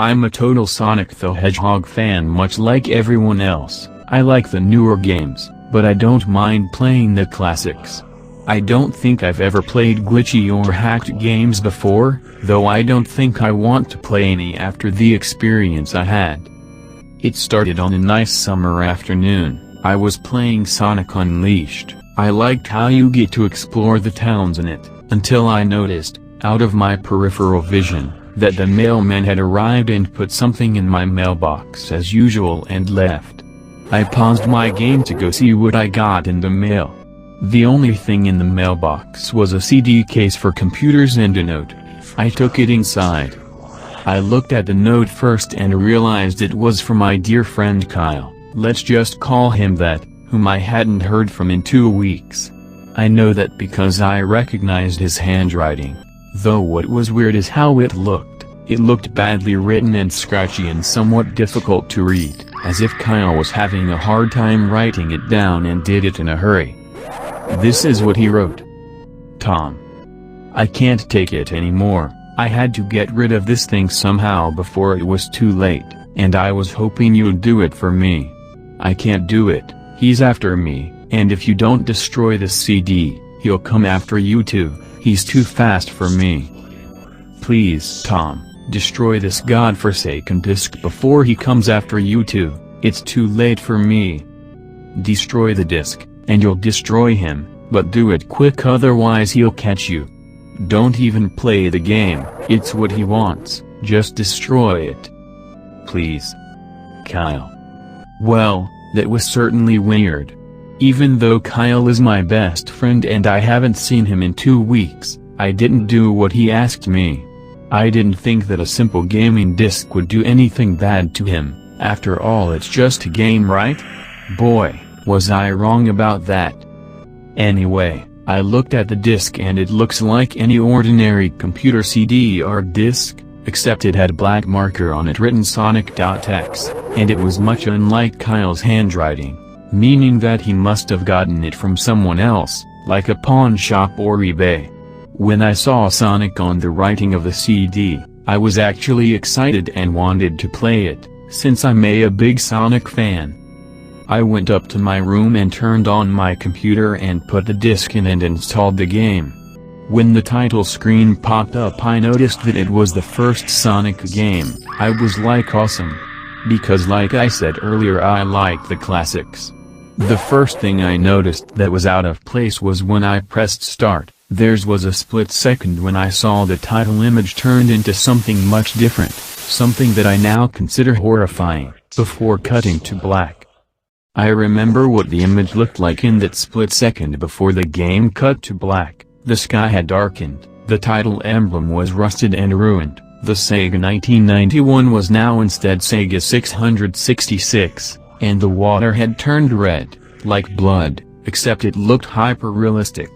I'm a total Sonic the Hedgehog fan, much like everyone else. I like the newer games, but I don't mind playing the classics. I don't think I've ever played glitchy or hacked games before, though I don't think I want to play any after the experience I had. It started on a nice summer afternoon. I was playing Sonic Unleashed. I liked how you get to explore the towns in it, until I noticed, out of my peripheral vision, that the mailman had arrived and put something in my mailbox as usual and left. I paused my game to go see what I got in the mail. The only thing in the mailbox was a CD case for computers and a note. I took it inside. I looked at the note first and realized it was for my dear friend Kyle, let's just call him that, whom I hadn't heard from in 2 weeks. I know that because I recognized his handwriting, though what was weird is how it looked. It looked badly written and scratchy and somewhat difficult to read, as if Kyle was having a hard time writing it down and did it in a hurry. This is what he wrote. Tom. I can't take it anymore. I had to get rid of this thing somehow before it was too late, and I was hoping you'd do it for me. I can't do it, he's after me, and if you don't destroy this CD, he'll come after you too, he's too fast for me. Please, Tom, destroy this godforsaken disc before he comes after you too, it's too late for me. Destroy the disc, and you'll destroy him, but do it quick otherwise he'll catch you. Don't even play the game, it's what he wants, just destroy it. Please. Kyle. Well, that was certainly weird. Even though Kyle is my best friend and I haven't seen him in 2 weeks, I didn't do what he asked me. I didn't think that a simple gaming disc would do anything bad to him, after all it's just a game, right? Boy, was I wrong about that. Anyway, I looked at the disc and it looks like any ordinary computer CD or disc, except it had a black marker on it written Sonic.EXE, and it was much unlike Kyle's handwriting, meaning that he must have gotten it from someone else, like a pawn shop or eBay. When I saw Sonic on the writing of the CD, I was actually excited and wanted to play it, since I'm a big Sonic fan. I went up to my room and turned on my computer and put the disc in and installed the game. When the title screen popped up I noticed that it was the first Sonic game. I was like awesome. Because like I said earlier I like the classics. The first thing I noticed that was out of place was when I pressed start, there was a split second when I saw the title image turned into something much different, something that I now consider horrifying, before cutting to black. I remember what the image looked like in that split second before the game cut to black. The sky had darkened, the title emblem was rusted and ruined, the Sega 1991 was now instead Sega 666, and the water had turned red, like blood, except it looked hyper-realistic.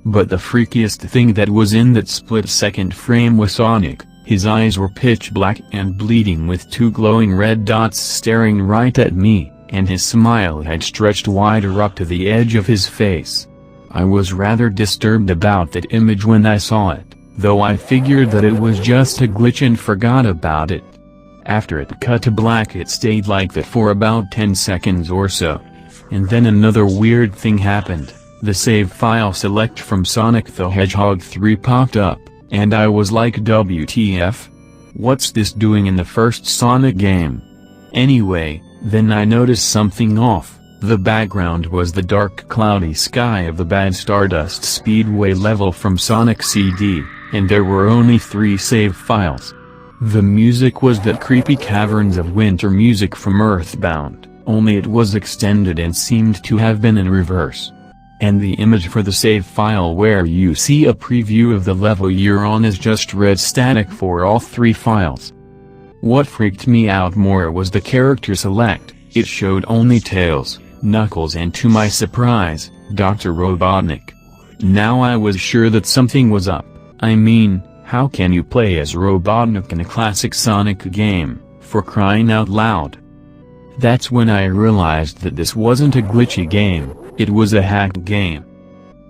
But the freakiest thing that was in that split-second frame was Sonic. His eyes were pitch black and bleeding with 2 glowing red dots staring right at me, and his smile had stretched wider up to the edge of his face. I was rather disturbed about that image when I saw it, though I figured that it was just a glitch and forgot about it. After it cut to black it stayed like that for about 10 seconds or so. And then another weird thing happened, the save file select from Sonic the Hedgehog 3 popped up, and I was like WTF? What's this doing in the first Sonic game? Anyway, then I noticed something off. The background was the dark cloudy sky of the bad Stardust Speedway level from Sonic CD, and there were only 3 save files. The music was that creepy Caverns of Winter music from Earthbound, only it was extended and seemed to have been in reverse. And the image for the save file where you see a preview of the level you're on is just red static for all 3 files. What freaked me out more was the character select. It showed only Tails, Knuckles and to my surprise, Dr. Robotnik. Now I was sure that something was up. I mean, how can you play as Robotnik in a classic Sonic game, for crying out loud? That's when I realized that this wasn't a glitchy game, it was a hacked game.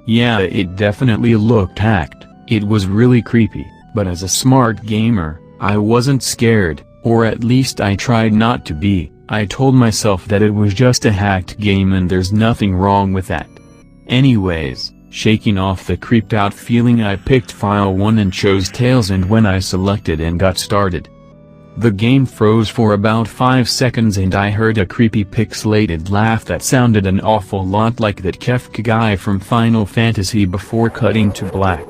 Yeah, it definitely looked hacked, it was really creepy, but as a smart gamer, I wasn't scared, Or at least I tried not to be. I told myself that it was just a hacked game and there's nothing wrong with that. Anyways, shaking off the creeped out feeling, I picked file 1 and chose Tails, and when I selected and got started, the game froze for about 5 seconds and I heard a creepy pixelated laugh that sounded an awful lot like that Kefka guy from Final Fantasy before cutting to black.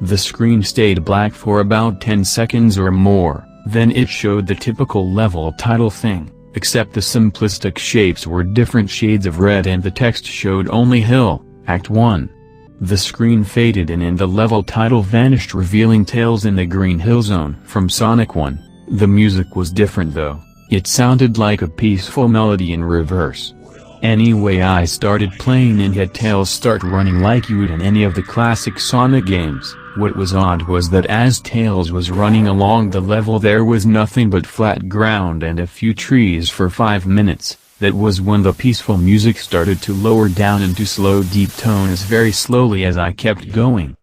The screen stayed black for about 10 seconds or more, then it showed the typical level title thing, except the simplistic shapes were different shades of red and the text showed only Hill, Act 1. The screen faded in and the level title vanished, revealing Tails in the Green Hill Zone from Sonic 1. The music was different though, it sounded like a peaceful melody in reverse. Anyway, I started playing and had Tails start running like you would in any of the classic Sonic games. What was odd was that as Tails was running along the level there was nothing but flat ground and a few trees for 5 minutes. That was when the peaceful music started to lower down into slow deep tones very slowly as I kept going.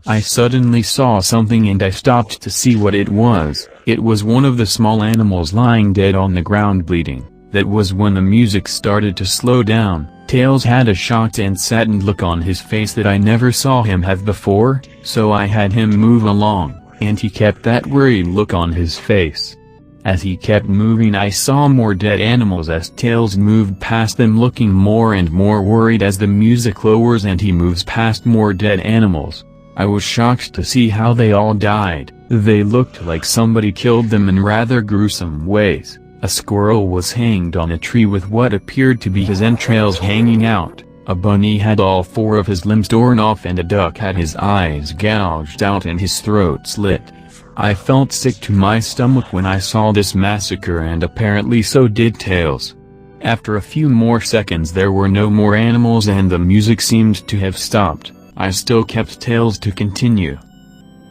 I suddenly saw something and I stopped to see what it was. It was one of the small animals lying dead on the ground bleeding. That was when the music started to slow down. Tails had a shocked and saddened look on his face that I never saw him have before, so I had him move along, and he kept that worried look on his face. As he kept moving, I saw more dead animals as Tails moved past them, looking more and more worried as the music lowers and he moves past more dead animals. I was shocked to see how they all died. They looked like somebody killed them in rather gruesome ways. A squirrel was hanged on a tree with what appeared to be his entrails hanging out, a bunny had all 4 of his limbs torn off, and a duck had his eyes gouged out and his throat slit. I felt sick to my stomach when I saw this massacre, and apparently so did Tails. After a few more seconds there were no more animals and the music seemed to have stopped. I still kept Tails to continue.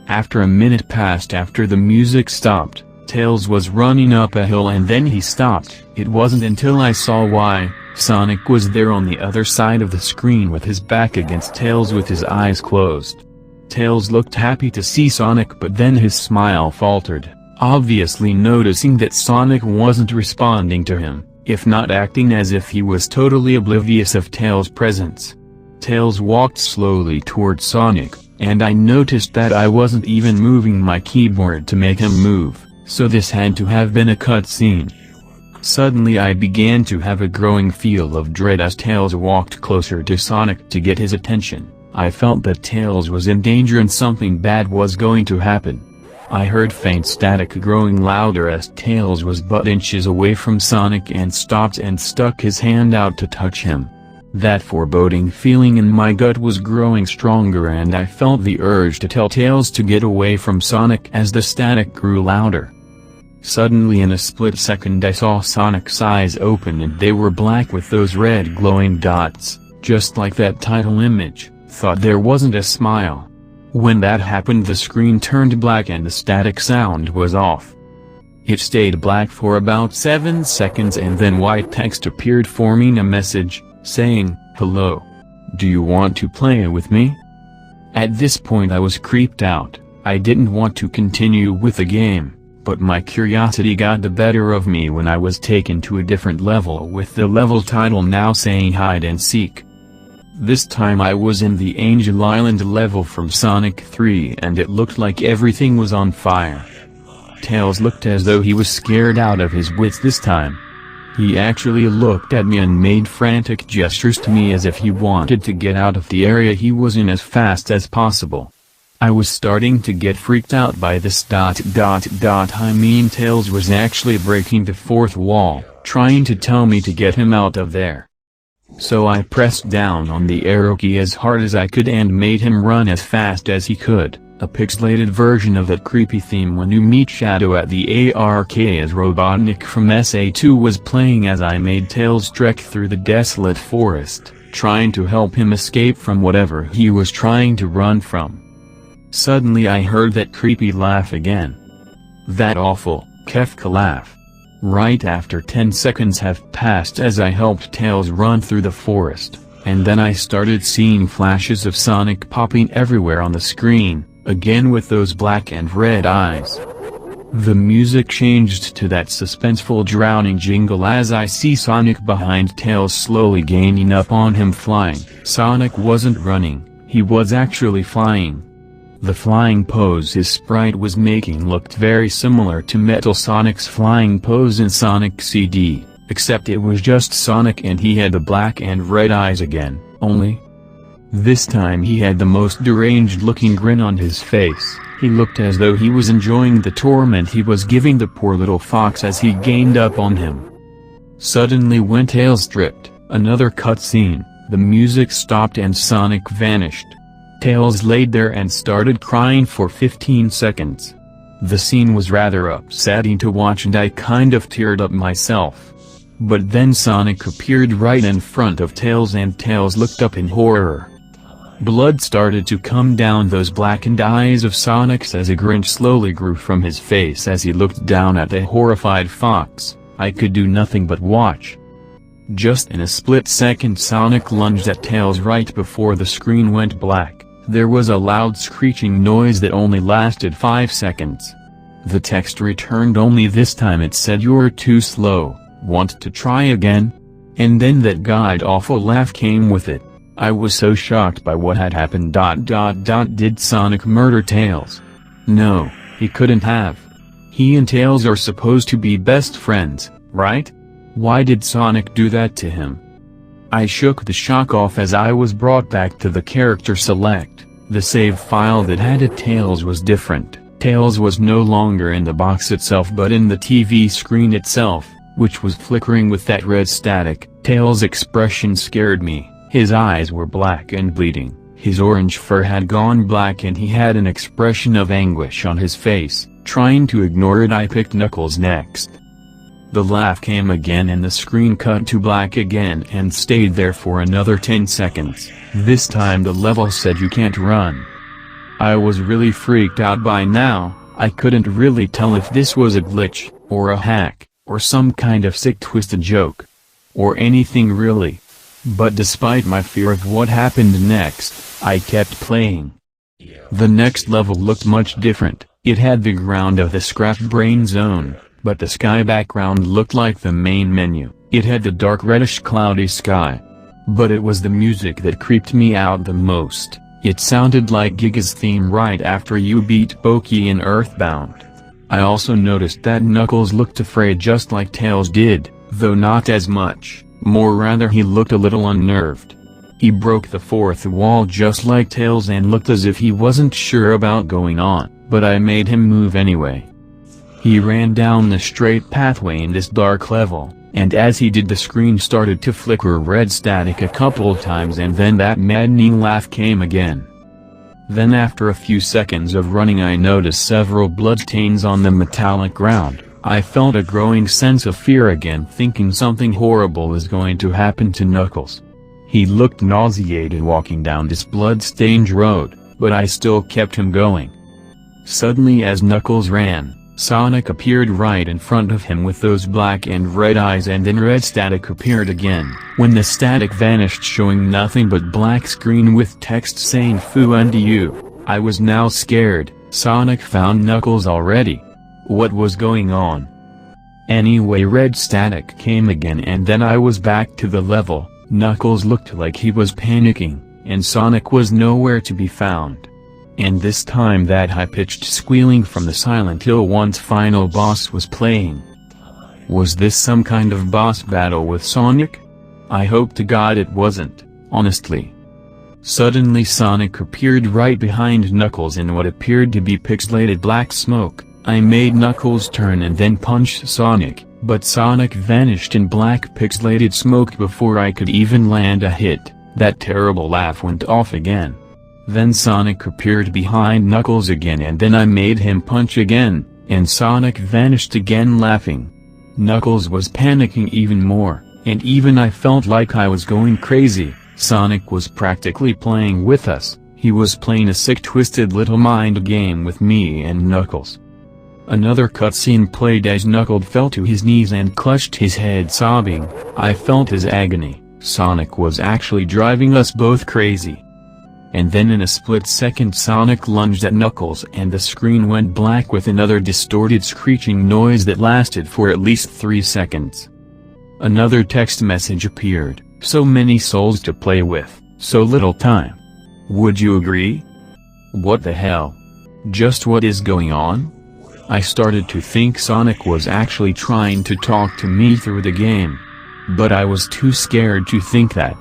After a minute passed after the music stopped, Tails was running up a hill and then he stopped. It wasn't until I saw why. Sonic was there on the other side of the screen with his back against Tails with his eyes closed. Tails looked happy to see Sonic, but then his smile faltered, obviously noticing that Sonic wasn't responding to him, if not acting as if he was totally oblivious of Tails' presence. Tails walked slowly towards Sonic, and I noticed that I wasn't even moving my keyboard to make him move, so this had to have been a cutscene. Suddenly I began to have a growing feel of dread as Tails walked closer to Sonic to get his attention. I felt that Tails was in danger and something bad was going to happen. I heard faint static growing louder as Tails was but inches away from Sonic and stopped and stuck his hand out to touch him. That foreboding feeling in my gut was growing stronger and I felt the urge to tell Tails to get away from Sonic as the static grew louder. Suddenly in a split second I saw Sonic's eyes open and they were black with those red glowing dots, just like that title image. Thought there wasn't a smile. When that happened the screen turned black and the static sound was off. It stayed black for about 7 seconds and then white text appeared forming a message, saying, "Hello. Do you want to play with me?" At this point I was creeped out. I didn't want to continue with the game, but my curiosity got the better of me when I was taken to a different level with the level title now saying hide and seek. This time I was in the Angel Island level from Sonic 3 and it looked like everything was on fire. Tails looked as though he was scared out of his wits this time. He actually looked at me and made frantic gestures to me as if he wanted to get out of the area he was in as fast as possible. I was starting to get freaked out by this. I mean, Tails was actually breaking the fourth wall, trying to tell me to get him out of there. So I pressed down on the arrow key as hard as I could and made him run as fast as he could. A pixelated version of that creepy theme when you meet Shadow at the ARK as Robotnik from SA2 was playing as I made Tails trek through the desolate forest, trying to help him escape from whatever he was trying to run from. Suddenly I heard that creepy laugh again. That awful, Kefka laugh. Right after 10 seconds have passed as I helped Tails run through the forest, and then I started seeing flashes of Sonic popping everywhere on the screen, again with those black and red eyes. The music changed to that suspenseful drowning jingle as I see Sonic behind Tails slowly gaining up on him flying. Sonic wasn't running, he was actually flying. The flying pose his sprite was making looked very similar to Metal Sonic's flying pose in Sonic.EXE, except it was just Sonic and he had the black and red eyes again, only this time he had the most deranged looking grin on his face. He looked as though he was enjoying the torment he was giving the poor little fox as he gained up on him. Suddenly when Tails stripped, another cutscene, the music stopped and Sonic vanished. Tails laid there and started crying for 15 seconds. The scene was rather upsetting to watch and I kind of teared up myself. But then Sonic appeared right in front of Tails and Tails looked up in horror. Blood started to come down those blackened eyes of Sonic's as a grin slowly grew from his face as he looked down at the horrified fox. I could do nothing but watch. Just in a split second Sonic lunged at Tails right before the screen went black. There was a loud screeching noise that only lasted 5 seconds. The text returned only this time it said "You're too slow, want to try again?" And then that god-awful laugh came with it. I was so shocked by what had happened. Did Sonic murder Tails? No, he couldn't have. He and Tails are supposed to be best friends, right? Why did Sonic do that to him? I shook the shock off as I was brought back to the character select. The save file that had it Tails was different. Tails was no longer in the box itself but in the TV screen itself, which was flickering with that red static. Tails' expression scared me. His eyes were black and bleeding, his orange fur had gone black and he had an expression of anguish on his face. Trying to ignore it I picked Knuckles next. The laugh came again and the screen cut to black again and stayed there for another 10 seconds. This time the level said "You can't run." I was really freaked out by now. I couldn't really tell if this was a glitch, or a hack, or some kind of sick twisted joke. Or anything really. But despite my fear of what happened next, I kept playing. The next level looked much different. It had the ground of the Scrap Brain Zone, but the sky background looked like the main menu. It had the dark reddish cloudy sky. But it was the music that creeped me out the most. It sounded like Giga's theme right after you beat Pokey in Earthbound. I also noticed that Knuckles looked afraid just like Tails did, though not as much. More rather he looked a little unnerved. He broke the fourth wall just like Tails and looked as if he wasn't sure about going on, but I made him move anyway. He ran down the straight pathway in this dark level, and as he did the screen started to flicker red static a couple times and then that maddening laugh came again. Then after a few seconds of running I noticed several bloodstains on the metallic ground. I felt a growing sense of fear again, thinking something horrible is going to happen to Knuckles. He looked nauseated walking down this blood-stained road, but I still kept him going. Suddenly as Knuckles ran, Sonic appeared right in front of him with those black and red eyes and then red static appeared again. When the static vanished showing nothing but black screen with text saying "Fu and you," I was now scared. Sonic found Knuckles already. What was going on? Anyway red static came again and then I was back to the level. Knuckles looked like he was panicking, and Sonic was nowhere to be found. And this time that high-pitched squealing from the Silent Hill 1's final boss was playing. Was this some kind of boss battle with Sonic? I hope to God it wasn't, honestly. Suddenly Sonic appeared right behind Knuckles in what appeared to be pixelated black smoke. I made Knuckles turn and then punch Sonic, but Sonic vanished in black pixelated smoke before I could even land a hit. That terrible laugh went off again. Then Sonic appeared behind Knuckles again and then I made him punch again, and Sonic vanished again laughing. Knuckles was panicking even more, and even I felt like I was going crazy. Sonic was practically playing with us. He was playing a sick twisted little mind game with me and Knuckles. Another cutscene played as Knuckles fell to his knees and clutched his head sobbing. I felt his agony. Sonic was actually driving us both crazy. and then in a split second Sonic lunged at Knuckles and the screen went black with another distorted screeching noise that lasted for at least 3 seconds. Another text message appeared: "So many souls to play with, so little time. Would you agree? What the hell? Just what is going on?" I started to think Sonic was actually trying to talk to me through the game. But I was too scared to think that.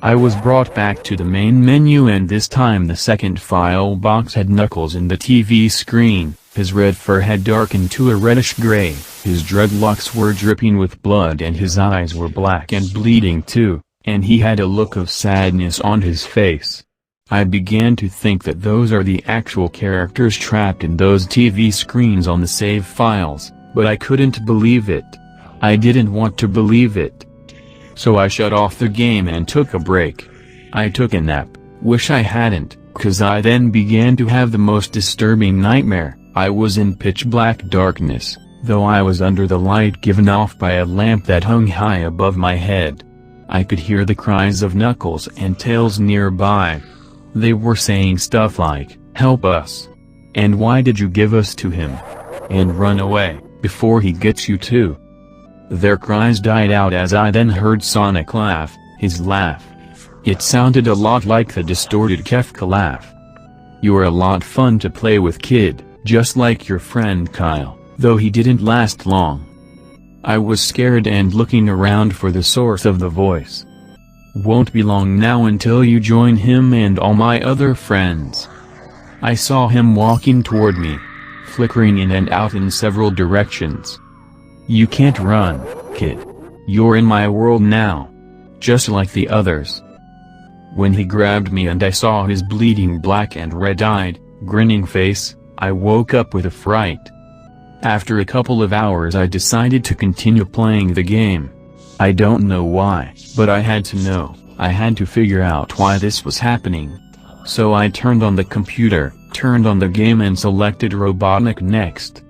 I was brought back to the main menu, and this time the second file box had Knuckles in the TV screen. His red fur had darkened to a reddish gray, his dreadlocks were dripping with blood and his eyes were black and bleeding too, and he had a look of sadness on his face. I began to think that those are the actual characters trapped in those TV screens on the save files, but I couldn't believe it. I didn't want to believe it. So I shut off the game and took a break. I took a nap, wish I hadn't, 'cause I then began to have the most disturbing nightmare. I was in pitch black darkness, though I was under the light given off by a lamp that hung high above my head. I could hear the cries of Knuckles and Tails nearby. They were saying stuff like, "Help us," and "Why did you give us to him?" and "Run away, before he gets you too." Their cries died out as I then heard Sonic laugh, his laugh. It sounded a lot like the distorted Kefka laugh. "You're a lot fun to play with, kid, just like your friend Kyle," though he didn't last long. I was scared and looking around for the source of the voice. "Won't be long now until you join him and all my other friends." I saw him walking toward me, flickering in and out in several directions. "You can't run, kid. You're in my world now. Just like the others." When he grabbed me and I saw his bleeding black and red-eyed, grinning face, I woke up with a fright. After a couple of hours I decided to continue playing the game. I don't know why, but I had to know. I had to figure out why this was happening. So I turned on the computer, turned on the game and selected Robotnik next.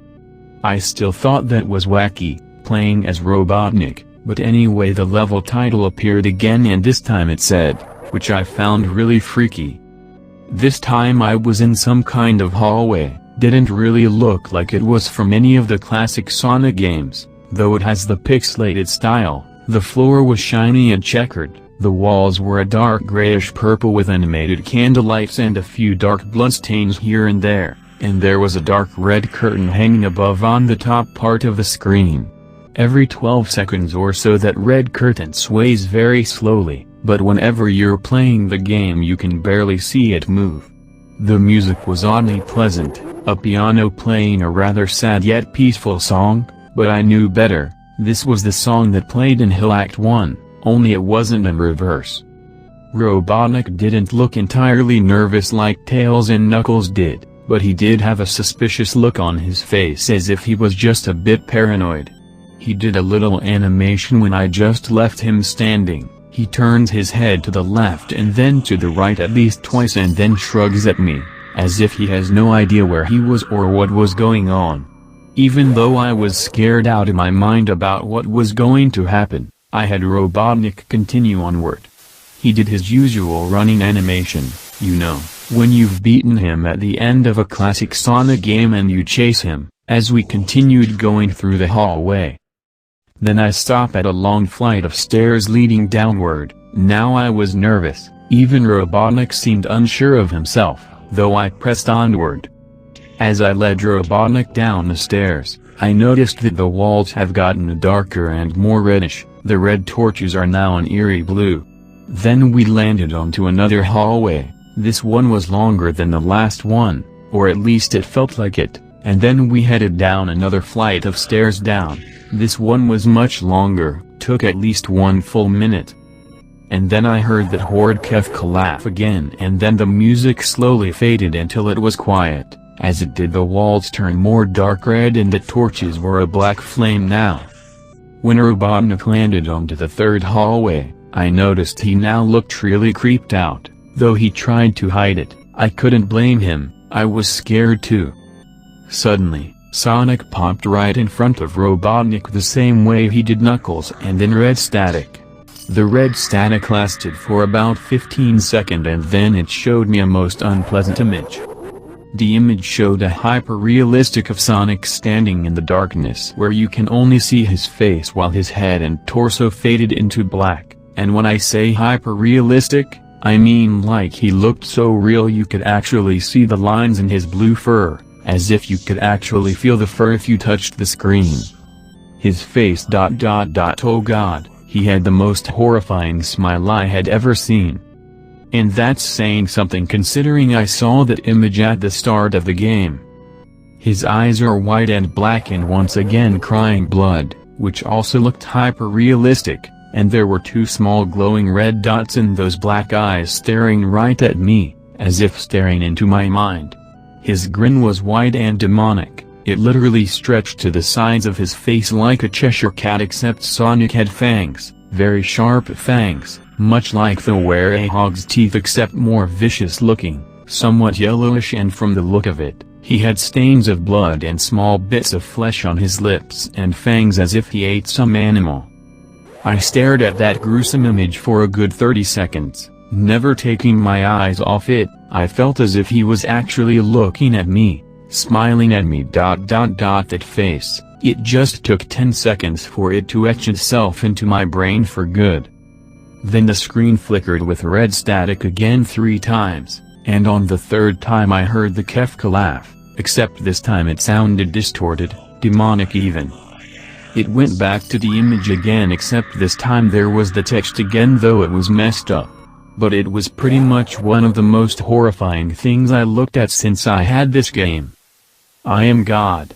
I still thought that was wacky, playing as Robotnik, but anyway the level title appeared again and this time it said, which I found really freaky. This time I was in some kind of hallway, didn't really look like it was from any of the classic Sonic games, though it has the pixelated style. The floor was shiny and checkered, the walls were a dark grayish purple with animated candlelights and a few dark bloodstains here and there was a dark red curtain hanging above on the top part of the screen. Every 12 seconds or so that red curtain sways very slowly, but whenever you're playing the game you can barely see it move. The music was oddly pleasant, a piano playing a rather sad yet peaceful song, but I knew better. This was the song that played in Hill Act 1, only it wasn't in reverse. Robotnik didn't look entirely nervous like Tails and Knuckles did, but he did have a suspicious look on his face as if he was just a bit paranoid. He did a little animation when I just left him standing. He turns his head to the left and then to the right at least twice and then shrugs at me, as if he has no idea where he was or what was going on. Even though I was scared out of my mind about what was going to happen, I had Robotnik continue onward. He did his usual running animation, you know, when you've beaten him at the end of a classic Sonic game and you chase him, as we continued going through the hallway. Then I stopped at a long flight of stairs leading downward. Now I was nervous, even Robotnik seemed unsure of himself, though I pressed onward. As I led Robotnik down the stairs, I noticed that the walls have gotten darker and more reddish, the red torches are now an eerie blue. Then we landed onto another hallway. This one was longer than the last one, or at least it felt like it, and then we headed down another flight of stairs down. This one was much longer, took at least 1 full minute. And then I heard that horrid Kefka laugh again and then the music slowly faded until it was quiet. As it did the walls turned more dark red and the torches were a black flame now. When Robotnik landed onto the third hallway, I noticed he now looked really creeped out, though he tried to hide it. I couldn't blame him, I was scared too. Suddenly, Sonic popped right in front of Robotnik the same way he did Knuckles and in red static. The red static lasted for about 15 seconds and then it showed me a most unpleasant image. The image showed a hyper-realistic of Sonic standing in the darkness where you can only see his face while his head and torso faded into black, and when I say hyper-realistic, I mean like he looked so real you could actually see the lines in his blue fur, as if you could actually feel the fur if you touched the screen. His face ... oh god, he had the most horrifying smile I had ever seen. And that's saying something considering I saw that image at the start of the game. His eyes are white and black and once again crying blood, which also looked hyper-realistic, and there were two small glowing red dots in those black eyes staring right at me, as if staring into my mind. His grin was wide and demonic, it literally stretched to the sides of his face like a Cheshire cat except Sonic had fangs, very sharp fangs, much like the werehog's teeth except more vicious looking, somewhat yellowish, and from the look of it, he had stains of blood and small bits of flesh on his lips and fangs as if he ate some animal. I stared at that gruesome image for a good 30 seconds, never taking my eyes off it. I felt as if he was actually looking at me, smiling at me. That face, it just took 10 seconds for it to etch itself into my brain for good. Then the screen flickered with red static again 3 times, and on the 3rd time I heard the Kefka laugh, except this time it sounded distorted, demonic even. It went back to the image again except this time there was the text again though it was messed up. But it was pretty much one of the most horrifying things I looked at since I had this game. I am God.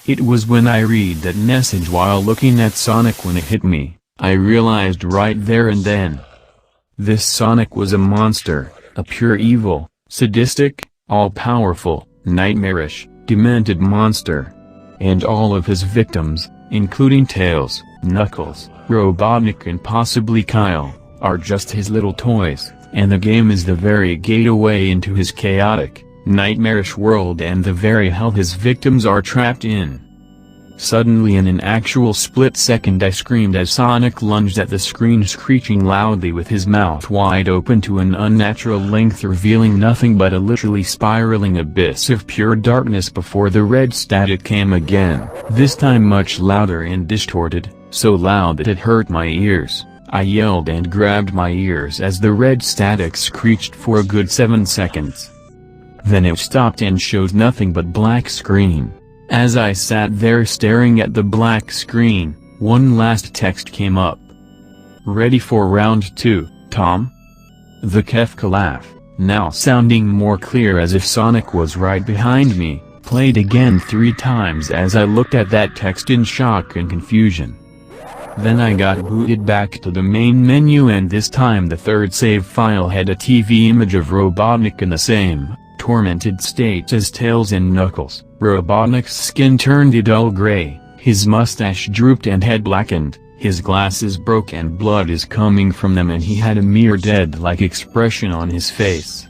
It was when I read that message while looking at Sonic when it hit me, I realized right there and then. This Sonic was a monster, a pure evil, sadistic, all-powerful, nightmarish, demented monster. And all of his victims, including Tails, Knuckles, Robotnik and possibly Kyle, are just his little toys, and the game is the very gateway into his chaotic, nightmarish world and the very hell his victims are trapped in. Suddenly in an actual split second I screamed as Sonic lunged at the screen screeching loudly with his mouth wide open to an unnatural length revealing nothing but a literally spiraling abyss of pure darkness before the red static came again, this time much louder and distorted, so loud that it hurt my ears. I yelled and grabbed my ears as the red static screeched for a good 7 seconds. Then it stopped and showed nothing but black screen. As I sat there staring at the black screen, one last text came up. "Ready for round 2, Tom?" The Kefka laugh, now sounding more clear as if Sonic was right behind me, played again 3 times as I looked at that text in shock and confusion. Then I got booted back to the main menu and this time the 3rd save file had a TV image of Robotnik in the same, tormented state as Tails and Knuckles. Robotnik's skin turned a dull gray, his mustache drooped and had blackened, his glasses broke and blood is coming from them and he had a mere dead-like expression on his face.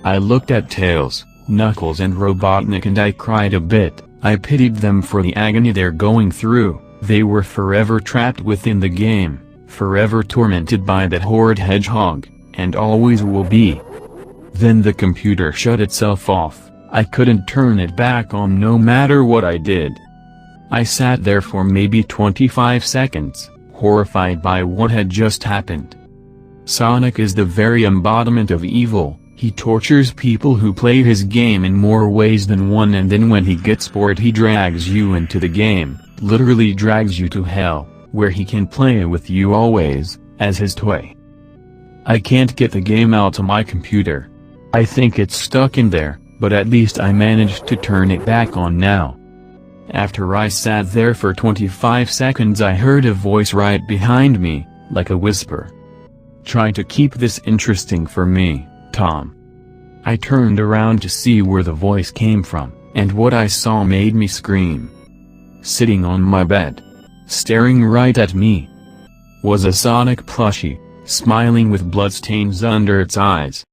I looked at Tails, Knuckles and Robotnik and I cried a bit. I pitied them for the agony they're going through. They were forever trapped within the game, forever tormented by that horrid hedgehog, and always will be. Then the computer shut itself off. I couldn't turn it back on no matter what I did. I sat there for maybe 25 seconds, horrified by what had just happened. Sonic is the very embodiment of evil. He tortures people who play his game in more ways than one, and then when he gets bored he drags you into the game. Literally drags you to hell, where he can play with you always, as his toy. I can't get the game out of my computer. I think it's stuck in there, but at least I managed to turn it back on now. After I sat there for 25 seconds I heard a voice right behind me, like a whisper. "Try to keep this interesting for me, Tom." I turned around to see where the voice came from, and what I saw made me scream. Sitting on my bed, staring right at me, was a Sonic plushie, smiling with bloodstains under its eyes.